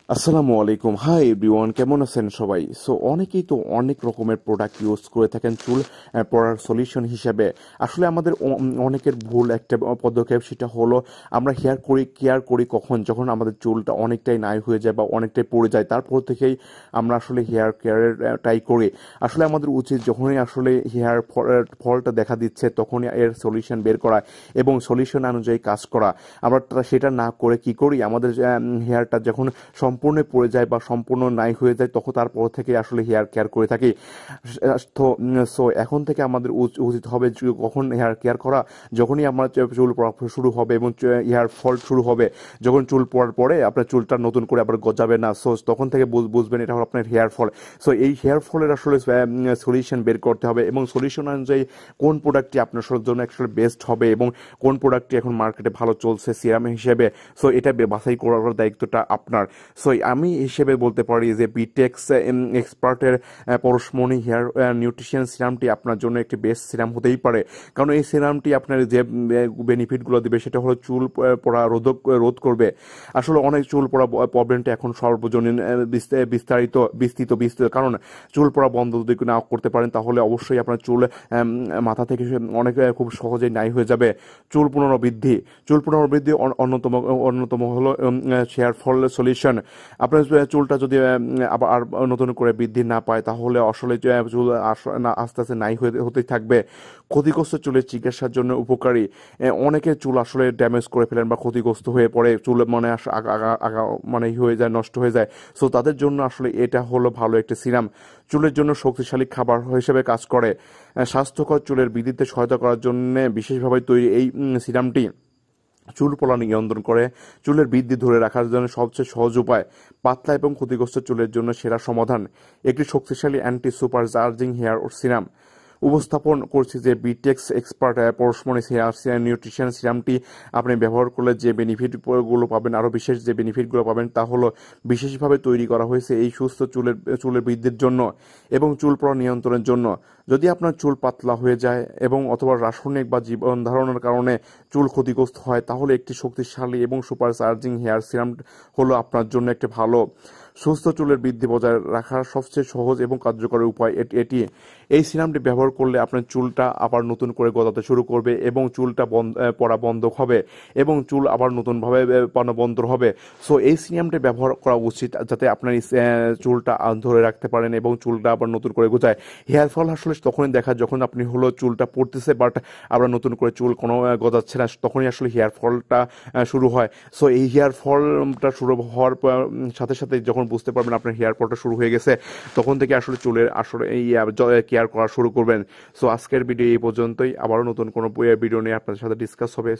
আসসালামু আলাইকুম। Hi everyone, কেমন আছেন সবাই? সো অনেকেই তো অনেক রকমের প্রোডাক্ট ইউজ করে থাকেন চুল পড়ার সলিউশন হিসেবে। আসলে আমাদের অনেকের ভুল একটা পদক্ষেপ, সেটা হলো আমরা কেয়ার করি কখন, যখন আমাদের চুলটা অনেকটাই নাই হয়ে যায় বা অনেকটাই পড়ে যায়, তারপর থেকেই আমরা আসলে হেয়ার কেয়ারের ট্রাই করি। আসলে আমাদের উচিত যখনই আসলে হেয়ার ফলটা দেখা দিচ্ছে তখনই এর সলিউশন বের করা এবং সলিউশন অনুযায়ী কাজ করা। আমরা সেটা না করে কি করি, আমাদের হেয়ারটা যখন সম্পূর্ণ পড়ে যায় বা সম্পূর্ণ নাই হয়ে যায় তখন তারপর থেকে আসলে হেয়ার কেয়ার করে থাকি। তো সো এখন থেকে আমাদের উচিত হবে কখন হেয়ার কেয়ার করা, যখনই আমার চুল পড়া শুরু হবে এবং হেয়ার ফল শুরু হবে। যখন চুল পড়ার পরে আপনার চুলটা নতুন করে আবার গজাবে না, সো তখন থেকে বুঝবেন এটা হলো আপনার হেয়ার ফল। সো এই হেয়ার ফলের আসলে সলিউশন বের করতে হবে এবং সলিউশন অনুযায়ী কোন প্রোডাক্টটি আপনার জন্য আসলে বেস্ট হবে এবং কোন প্রোডাক্টটি এখন মার্কেটে ভালো চলছে সিরাম হিসেবে, সো এটা বাছাই করার দায়িত্বটা আপনার। সো আমি হিসেবে বলতে পারি যে বিটেক্স এক্সপার্টের পরশমণি হেয়ার নিউট্রিশন সিরামটি আপনার জন্য একটি বেস্ট সিরাম হতেই পারে। কারণ এই সিরামটি আপনার যে বেনিফিটগুলো দেবে সেটা হলো চুল পড়া রোধ করবে। আসলে অনেক চুল পড়া প্রবলেমটা এখন সর্বজনীন বিস্তৃত, কারণ চুল পড়া বন্ধ যদি না করতে পারেন তাহলে অবশ্যই আপনার চুল মাথা থেকে অনেক খুব সহজেই নাই হয়ে যাবে। চুল পুনর্বৃদ্ধি অন্যতম হলো হেয়ার ফল সলিউশন। আপনার চুলটা যদি আবার আর নতুন করে বৃদ্ধি না পায় তাহলে আসলে চুল আস্তে আস্তে নাই হতেই থাকবে। ক্ষতিগ্রস্ত চুলের চিকিৎসার জন্য উপকারী। অনেকের চুল আসলে ড্যামেজ করে ফেলেন বা ক্ষতিগ্রস্ত হয়ে পড়ে, চুল মানে মানে হয়ে যায়, নষ্ট হয়ে যায়। সো তাদের জন্য আসলে এটা হলো ভালো একটি সিরাম। চুলের জন্য শক্তিশালী খাবার হিসেবে কাজ করে। স্বাস্থ্যকর চুলের বৃদ্ধিতে সহায়তা করার জন্য বিশেষভাবে তৈরি এই সিরামটি চুল পড়া নিয়ন্ত্রণ করে। চুলের বৃদ্ধি ধরে রাখার জন্য সবচেয়ে সহজ উপায়, পাতলা এবং ক্ষতিগ্রস্ত চুলের জন্য সেরা সমাধান, একটি শক্তিশালী anti super charging hair serum. উপস্থাপন করছি যে Betex expert Parashmoni hair nutrition সিরামটি আপনি ব্যবহার করলে যে বেনিফিটগুলো পাবেন, আরও বিশেষ যে বেনিফিটগুলো পাবেন তা হলো বিশেষভাবে তৈরি করা হয়েছে এই সুস্থ চুলের বৃদ্ধির জন্য এবং চুল পড়া নিয়ন্ত্রণের জন্য। যদি আপনার চুল পাতলা হয়ে যায় এবং অথবা রাসায়নিক বা জীবন ধারণের কারণে চুল ক্ষতিগ্রস্ত হয় তাহলে একটি শক্তিশালী এবং সুপার চার্জিং হেয়ার সিরাম হলো আপনার জন্য একটি ভালো। সুস্থ চুলের বৃদ্ধি বজায় রাখার সবচেয়ে সহজ এবং কার্যকরী উপায় এটি। এই সিরামটি ব্যবহার করলে আপনার চুলটা আবার নতুন করে গজাতে শুরু করবে এবং চুলটা পড়া বন্ধ হবে এবং চুল আবার নতুনভাবে বন্ধ হবে। সো এই সিরামটি ব্যবহার করা উচিত যাতে আপনার চুলটা ধরে রাখতে পারেন এবং চুলটা আবার নতুন করে গজায়। হেয়ার ফল আসলে তখনই দেখা যখন আপনি হলো চুলটা পড়তেছে বাট আবার নতুন করে চুল কোনো গজাচ্ছে না, তখনই আসলে হেয়ার ফলটা শুরু হয়। সো এই হেয়ার ফলটা শুরু হওয়ার সাথে সাথে যখন বুঝতে পারবেন আপনার হেয়ার ফলটা শুরু হয়ে গেছে তখন থেকে আসলে চুলের আসলে এই কেয়ার করা শুরু করবেন। সো আজকের ভিডিও এই পর্যন্তই, আবারও নতুন কোনো ভিডিও নিয়ে আপনাদের সাথে ডিসকাস হবে।